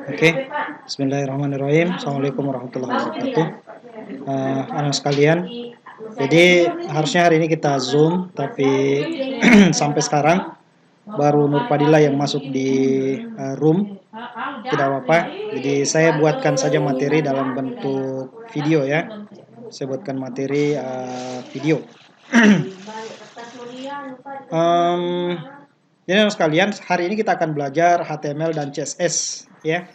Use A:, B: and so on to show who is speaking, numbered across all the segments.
A: Oke, Bismillahirrahmanirrahim. Assalamualaikum warahmatullahi wabarakatuh. Anak sekalian, jadi harusnya hari ini kita Zoom, tapi sampai sekarang baru Nurpadilla yang masuk di room. Tidak apa-apa. Jadi saya buatkan saja materi dalam bentuk video ya. Saya buatkan materi video. Jadi anak sekalian, hari ini kita akan belajar HTML dan CSS ya.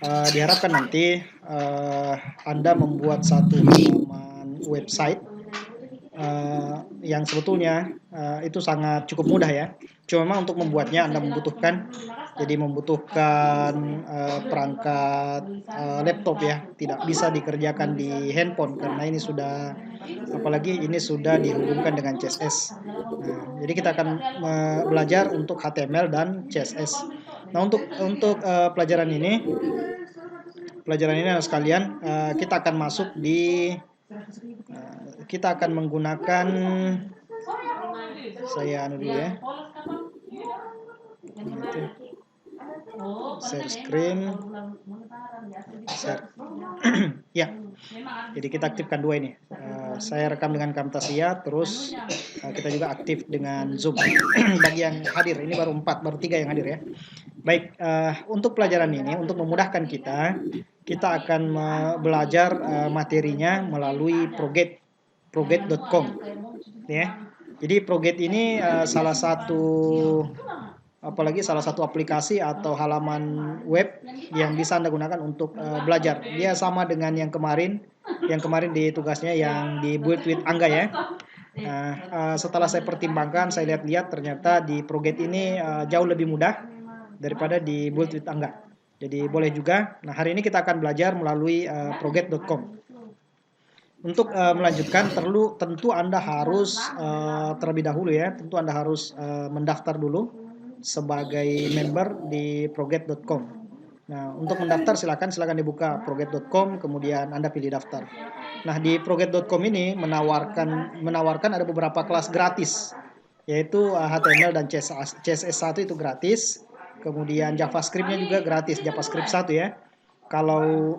A: Diharapkan nanti Anda membuat satu halaman website yang sebetulnya itu sangat cukup mudah ya. Cuma memang untuk membuatnya Anda membutuhkan perangkat laptop ya. Tidak bisa dikerjakan di handphone karena ini sudah, apalagi ini sudah dihubungkan dengan CSS. Nah, jadi kita akan belajar untuk HTML dan CSS. Nah, untuk pelajaran ini anak sekalian, kita akan masuk di kita akan menggunakan, saya dulu ya, share screen, share. Ya, jadi kita aktifkan dua ini. Saya rekam dengan Camtasia, terus kita juga aktif dengan Zoom. Bagi yang hadir, ini baru 3 yang hadir ya. Baik, untuk pelajaran ini, untuk memudahkan kita akan belajar materinya melalui Proget.com ya. Jadi Proget ini salah satu aplikasi atau halaman web yang bisa Anda gunakan untuk belajar. Dia sama dengan yang kemarin di tugasnya yang di Build with Angga ya. Nah, setelah saya pertimbangkan, saya lihat-lihat ternyata di Proget ini jauh lebih mudah daripada di Build with Angga. Jadi boleh juga. Nah, hari ini kita akan belajar melalui Proget.com. Untuk melanjutkan, tentu Anda harus terlebih dahulu ya, tentu Anda harus mendaftar dulu sebagai member di Proget.com. Nah, untuk mendaftar silakan dibuka Proget.com, kemudian Anda pilih daftar. Nah, di Proget.com ini menawarkan ada beberapa kelas gratis, yaitu HTML dan CSS1 itu gratis, kemudian JavaScript-nya juga gratis, JavaScript 1 ya. Kalau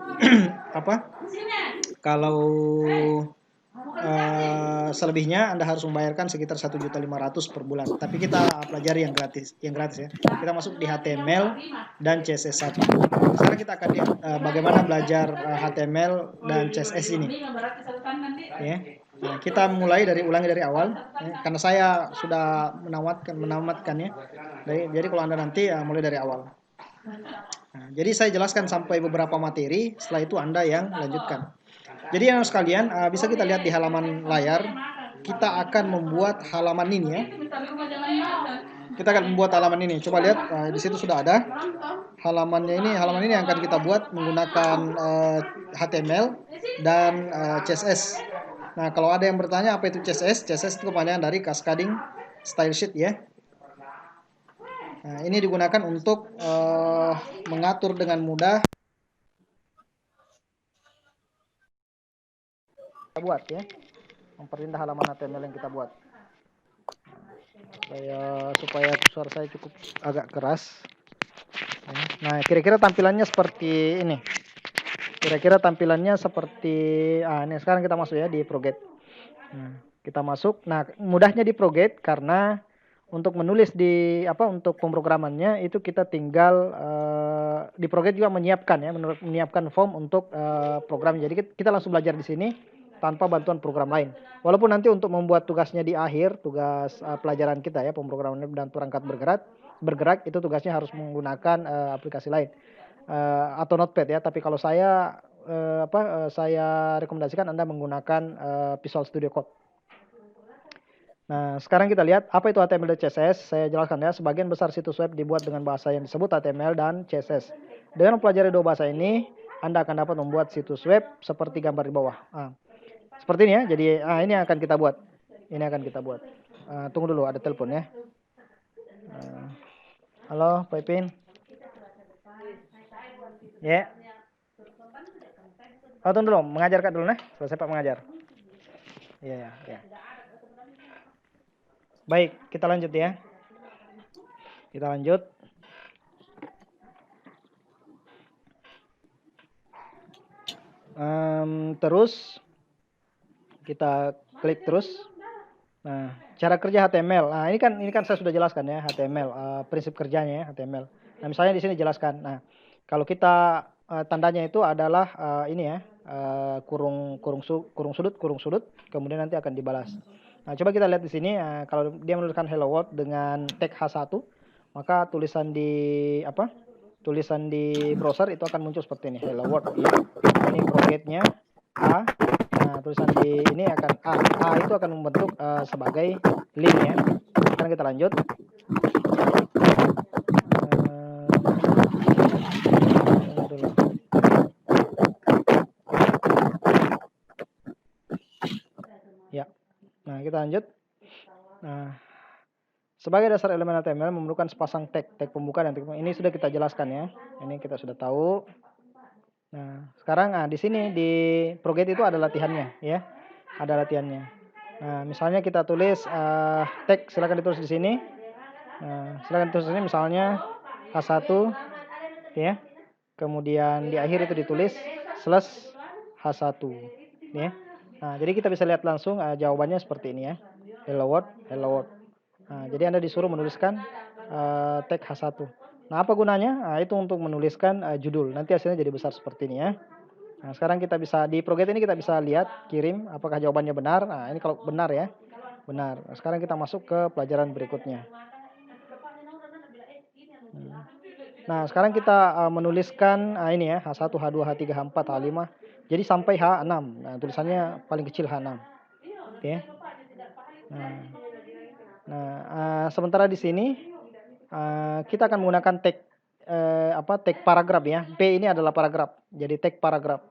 A: kalau selebihnya Anda harus membayarkan sekitar 1.500.000 per bulan. Tapi kita pelajari yang gratis ya. Kita masuk di HTML dan CSS1. Sekarang kita akan lihat bagaimana belajar HTML dan CSS ini. Ya. Nah, kita ulangi dari awal ya, karena saya sudah menamatkannya. Jadi kalau Anda nanti mulai dari awal. Nah, jadi saya jelaskan sampai beberapa materi, setelah itu Anda yang lanjutkan. Jadi anak sekalian, bisa kita lihat di halaman layar, kita akan membuat halaman ini ya. Kita akan membuat halaman ini. Coba lihat, di situ sudah ada halaman ini yang akan kita buat menggunakan HTML dan CSS. Nah, kalau ada yang bertanya apa itu CSS? CSS itu kepanjangan dari Cascading Style Sheet ya. Nah, ini digunakan untuk mengatur dengan mudah kita buat ya, memperindah halaman HTML yang kita buat. Supaya suara saya cukup agak keras. Nah, kira-kira tampilannya seperti ini. Ini sekarang kita masuk ya di Proget. Kita masuk. Nah, mudahnya di Proget karena untuk menulis untuk pemrogramannya itu kita tinggal di Proget juga menyiapkan form untuk program. Jadi kita langsung belajar di sini tanpa bantuan program lain. Walaupun nanti untuk membuat tugasnya di akhir, tugas pelajaran kita ya, pemrograman dan perangkat bergerak itu tugasnya harus menggunakan aplikasi lain atau Notepad ya. Tapi kalau saya saya rekomendasikan Anda menggunakan Visual Studio Code. Nah, sekarang kita lihat apa itu HTML dan CSS. Saya jelaskan ya, sebagian besar situs web dibuat dengan bahasa yang disebut HTML dan CSS. Dengan mempelajari dua bahasa ini, Anda akan dapat membuat situs web seperti gambar di bawah. Seperti ini ya. Jadi ini akan kita buat. Tunggu dulu, ada telepon ya. Halo, Pak Ipin. Ya. Tunggu dulu, mengajarkan dulu nah. Selesai Pak mengajar. Ya. Baik, kita lanjut ya. Terus kita klik terus. Nah, cara kerja HTML. Nah, ini kan saya sudah jelaskan ya HTML, prinsip kerjanya ya HTML. Nah, misalnya di sini jelaskan. Nah, kalau kita tandanya itu adalah ini ya, kurung sudut, kemudian nanti akan dibalas. Nah, coba kita lihat di sini. Kalau dia menuliskan hello world dengan tag H1, maka tulisan di browser itu akan muncul seperti ini, hello world ya. Ini progetnya A. Nah, tulisan di ini akan A. A itu akan membentuk sebagai link ya. Sekarang kita lanjut. Ya. Nah, kita lanjut. Nah, sebagai dasar elemen HTML memerlukan sepasang tag pembuka dan tag ini sudah kita jelaskan ya. Ini kita sudah tahu. Nah, sekarang di sini di Proget itu ada latihannya ya. Ada latihannya. Nah, misalnya kita tulis tag, silakan ditulis di sini. Nah, silakan tulis di sini misalnya H1 ya. Kemudian di akhir itu ditulis slash H1 ya. Nah, jadi kita bisa lihat langsung jawabannya seperti ini ya. Hello world, hello world. Nah, jadi Anda disuruh menuliskan tag H1. Nah, apa gunanya? Nah, itu untuk menuliskan judul. Nanti hasilnya jadi besar seperti ini ya. Nah, sekarang kita bisa di Proget ini kita bisa lihat kirim apakah jawabannya benar. Nah, ini kalau benar ya. Benar. Nah, sekarang kita masuk ke pelajaran berikutnya. Nah, sekarang kita menuliskan ini ya, H1, H2, H3, H4, H5. Jadi sampai H6. Nah, tulisannya paling kecil H6. Oke. Nah, sementara di sini kita akan menggunakan tag tag paragraf ya. P ini adalah paragraf. Jadi tag paragraf.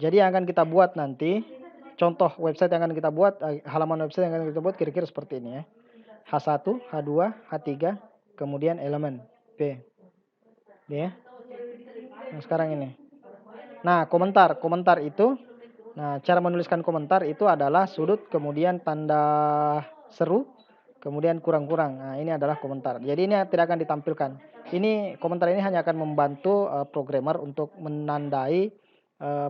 A: Jadi yang akan kita buat nanti, contoh website yang akan kita buat, halaman website yang akan kita buat kira-kira seperti ini ya. H1, H2, H3, kemudian elemen P. Ya. Nah, sekarang ini. Nah, komentar itu, nah cara menuliskan komentar itu adalah sudut, kemudian tanda seru, kemudian kurang-kurang. Nah, ini adalah komentar. Jadi ini tidak akan ditampilkan. Ini komentar ini hanya akan membantu programmer untuk menandai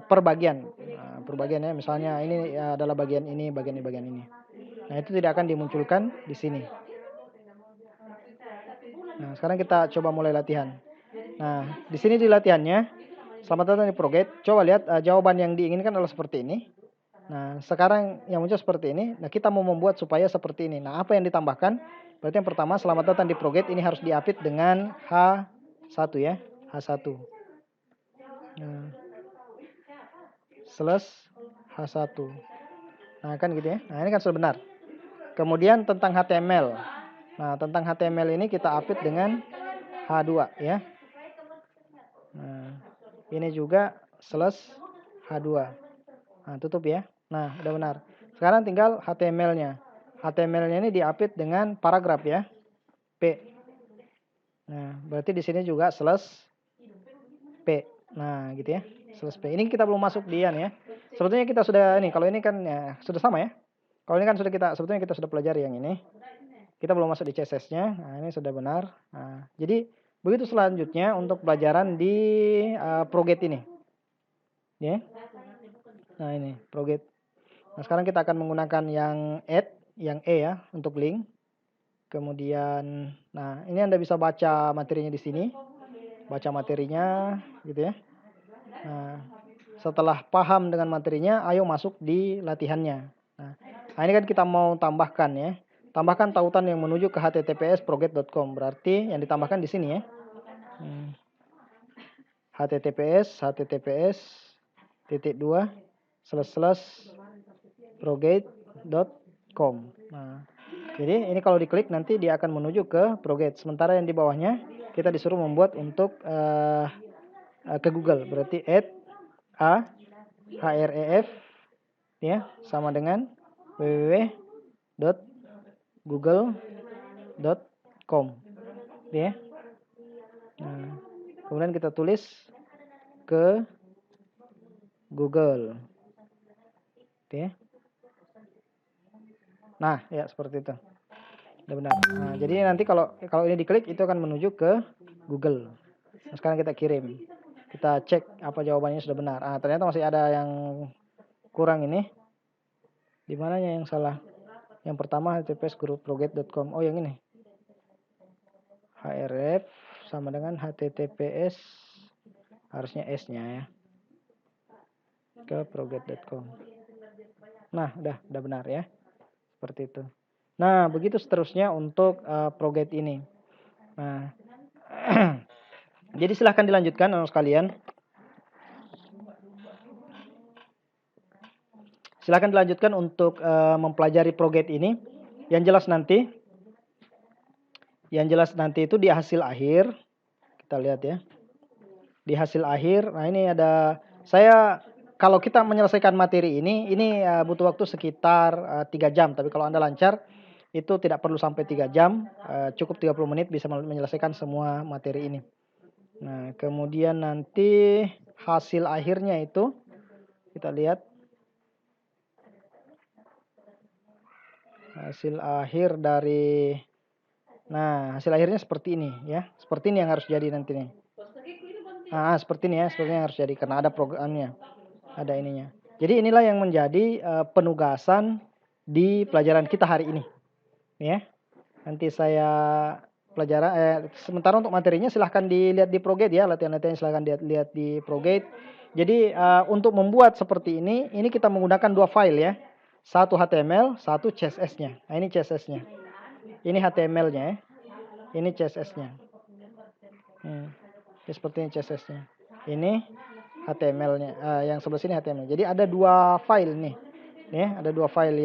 A: perbagian. Nah, perbagiannya misalnya ini adalah bagian ini, bagian ini. Nah, itu tidak akan dimunculkan di sini. Nah, sekarang kita coba mulai latihan. Nah, di sini di latihannya, selamat datang di Proget. Coba lihat jawaban yang diinginkan adalah seperti ini. Nah, sekarang yang muncul seperti ini. Nah, kita mau membuat supaya seperti ini. Nah, apa yang ditambahkan? Berarti yang pertama, selamat datang di Proget. Ini harus diapit dengan H1 ya. H1. Nah, slash H1. Nah, kan gitu ya. Nah, ini kan sudah benar. Kemudian tentang HTML. Nah, tentang HTML ini kita apit dengan H2 ya. Nah, ini juga slash H2. Nah, tutup ya. Nah, udah benar. Sekarang tinggal HTML-nya. HTML-nya ini diapit dengan paragraf ya. P. Nah, berarti di sini juga slash P. Nah, gitu ya. Slash P. Ini kita belum masuk dia nih ya. Sebetulnya kita sudah ini, kalau ini kan ya sudah sama ya. Kalau ini kan sebetulnya kita sudah pelajari yang ini. Kita belum masuk di CSS-nya. Nah, ini sudah benar. Nah, jadi begitu selanjutnya untuk pelajaran di Proget ini. Ya. Nah, ini Proget. Nah, sekarang kita akan menggunakan yang add, yang E ya, untuk link. Kemudian, nah ini Anda bisa baca materinya di sini. Baca materinya, gitu ya. Nah, setelah paham dengan materinya, ayo masuk di latihannya. Nah, ini kan kita mau tambahkan ya. Tambahkan tautan yang menuju ke https://proget.com. Berarti yang ditambahkan di sini ya. https://proget.com. Nah, jadi ini kalau diklik nanti dia akan menuju ke Proget. Sementara yang di bawahnya kita disuruh membuat untuk ke Google. Berarti add href ya sama dengan www.google.com ya. Nah, kemudian kita tulis ke Google. Oke. Nah, ya seperti itu. Udah benar. Nah, jadi nanti kalau ini diklik itu akan menuju ke Google. Nah, sekarang kita kirim. Kita cek apa jawabannya sudah benar. Ternyata masih ada yang kurang ini. Di mananya yang salah? Yang pertama https://guru-proget.com. Oh, yang ini. href sama dengan https, harusnya S-nya ya. Ke proget.com. Nah, udah benar ya. Seperti itu. Nah, begitu seterusnya untuk proget ini. Nah, jadi silahkan dilanjutkan anak sekalian. Silahkan dilanjutkan untuk mempelajari proget ini. Yang jelas nanti itu di hasil akhir. Kita lihat ya. Di hasil akhir, nah ini ada, kalau kita menyelesaikan materi ini butuh waktu sekitar 3 jam. Tapi kalau Anda lancar, itu tidak perlu sampai 3 jam. Cukup 30 menit bisa menyelesaikan semua materi ini. Nah, kemudian nanti hasil akhirnya itu, kita lihat. Hasil akhir dari, nah hasil akhirnya seperti ini ya. Seperti ini yang harus jadi nanti nih. Seperti ini ya, seperti yang harus jadi karena ada programnya, ada ininya. Jadi inilah yang menjadi penugasan di pelajaran kita hari ini. Ya. Nanti saya sementara untuk materinya silahkan dilihat di Proget ya, latihan-latihan silahkan lihat di Proget. Jadi untuk membuat seperti ini kita menggunakan 2 file ya. Satu HTML, satu CSS-nya. Nah, ini CSS-nya. Ini HTML-nya ya. Ini CSS-nya. Seperti ini CSS-nya. Ini HTML-nya. Yang sebelah sini HTML. Jadi ada 2 file nih. Ya, ada 2 file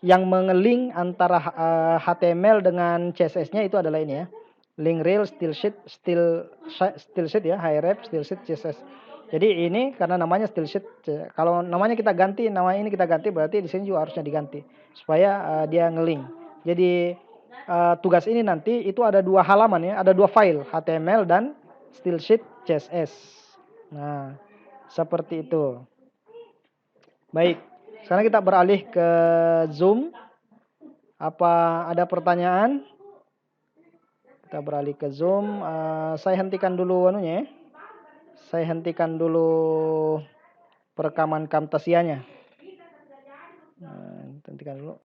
A: yang mengeling antara HTML dengan CSS-nya itu adalah ini ya. Link rel, stylesheet ya, href, stylesheet, CSS. Jadi ini karena namanya stylesheet, kalau namanya kita ganti, nama ini kita ganti, berarti di sini juga harusnya diganti supaya dia ngeling. Jadi tugas ini nanti itu ada 2 halaman ya, ada 2 file, HTML dan stylesheet CSS. Nah, seperti itu. Baik, sekarang kita beralih ke Zoom. Apa ada pertanyaan? Kita beralih ke Zoom. Saya hentikan dulu anunya ya. Saya hentikan dulu perekaman Camtasianya. Hentikan dulu.